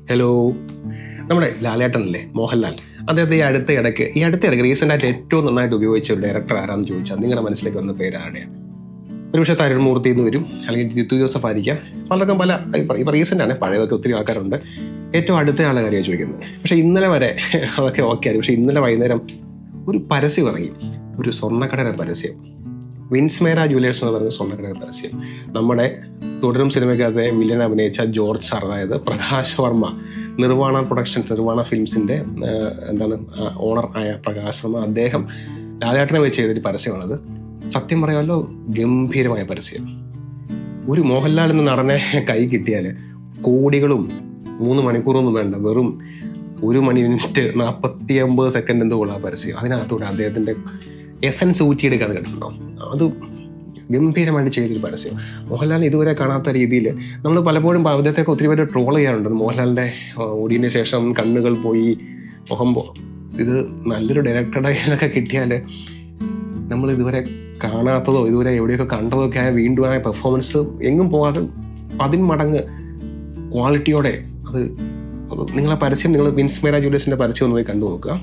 Hello, നമ്മുടെ ലാലേട്ടനല്ലേ, മോഹൻലാൽ. അദ്ദേഹത്തെ ഈ അടുത്ത ഇടയ്ക്ക് റീസെൻ്റായിട്ട് ഏറ്റവും നന്നായിട്ട് ഉപയോഗിച്ച ഒരു ഡയറക്ടർ ആരാന്ന് ചോദിച്ചാൽ നിങ്ങളുടെ മനസ്സിലേക്ക് വന്ന പേര് ആരുടെയാണ്? ഒരുപക്ഷെ തരുൺമൂർത്തി എന്ന് വരും, അല്ലെങ്കിൽ ജിത്തു ജോസഫ് ആയിരിക്കാം. പലർക്കും പല ഇപ്പം റീസെൻ്റ് ആണ്, പഴയതൊക്കെ ഒത്തിരി ആൾക്കാരുണ്ട്. ഏറ്റവും അടുത്ത ആളെ കാര്യമാണ് ചോദിക്കുന്നത്. പക്ഷേ ഇന്നലെ വരെ അതൊക്കെ ഓക്കെ ആയിരുന്നു. പക്ഷേ ഇന്നലെ വൈകുന്നേരം ഒരു പരസ്യം ഇറങ്ങി, ഒരു സ്വർണ്ണക്കടയുടെ പരസ്യം. വിൻസ്മേര ജുവലേഴ്സ് എന്ന് പറയുന്ന സ്വർണ്ണക്കടയുടെ പരസ്യം. നമ്മുടെ തുടരും സിനിമയ്ക്കകത്തെ വില്ലൻ അഭിനയിച്ച ജോർജ് സാർ, അതായത് പ്രകാശ് വർമ്മ, നിർവാണ പ്രൊഡക്ഷൻസ്, നിർവാണ ഫിലിംസിൻ്റെ ഓണർ ആയ പ്രകാശ് വർമ്മ, അദ്ദേഹം ലാലേട്ടനെ വെച്ച് ചെയ്തൊരു പരസ്യമാണത്. സത്യം പറയാമല്ലോ, ഗംഭീരമായ പരസ്യം. ഒരു മോഹൻലാൽ എന്ന നടനെ കൈ കിട്ടിയാൽ കോടികളും 3 മണിക്കൂറൊന്നും വേണ്ട, വെറും 1 മിനിറ്റ് 49 സെക്കൻഡ് എന്തുകൊള്ള പരസ്യം. അതിനകത്തൂടെ അദ്ദേഹത്തിൻ്റെ എസൻസ് ഊറ്റിയെടുക്കാൻ കേട്ടിട്ടുണ്ടോ? അത് ഗംഭീരമായിട്ട് ചെയ്തൊരു പരസ്യം. മോഹൻലാലിന് ഇതുവരെ കാണാത്ത രീതിയിൽ നമ്മൾ പലപ്പോഴും അദ്ദേഹത്തെയൊക്കെ ഒത്തിരി പേര് ട്രോൾ ചെയ്യാറുണ്ട്. മോഹൻലാലിൻ്റെ ഓടിയതിന് ശേഷം കണ്ണുകൾ പോയി, മുഖം ഇത് നല്ലൊരു ഡയറക്ടറുടെ കയ്യിലൊക്കെ കിട്ടിയാൽ നമ്മൾ ഇതുവരെ കാണാത്തതോ ഇതുവരെ എവിടെയൊക്കെ കണ്ടതോ ഒക്കെ ആയ വീണ്ടും ആ പെർഫോമൻസ് എങ്ങും പോകാതെ 10 മടങ്ങ് ക്വാളിറ്റിയോടെ അത് നിങ്ങളെ പരസ്യം, നിങ്ങൾ വിൻസ്മേര ജുവലേഴ്സിൻ്റെ പരസ്യം ഒന്ന് പോയി കണ്ടു നോക്കുക.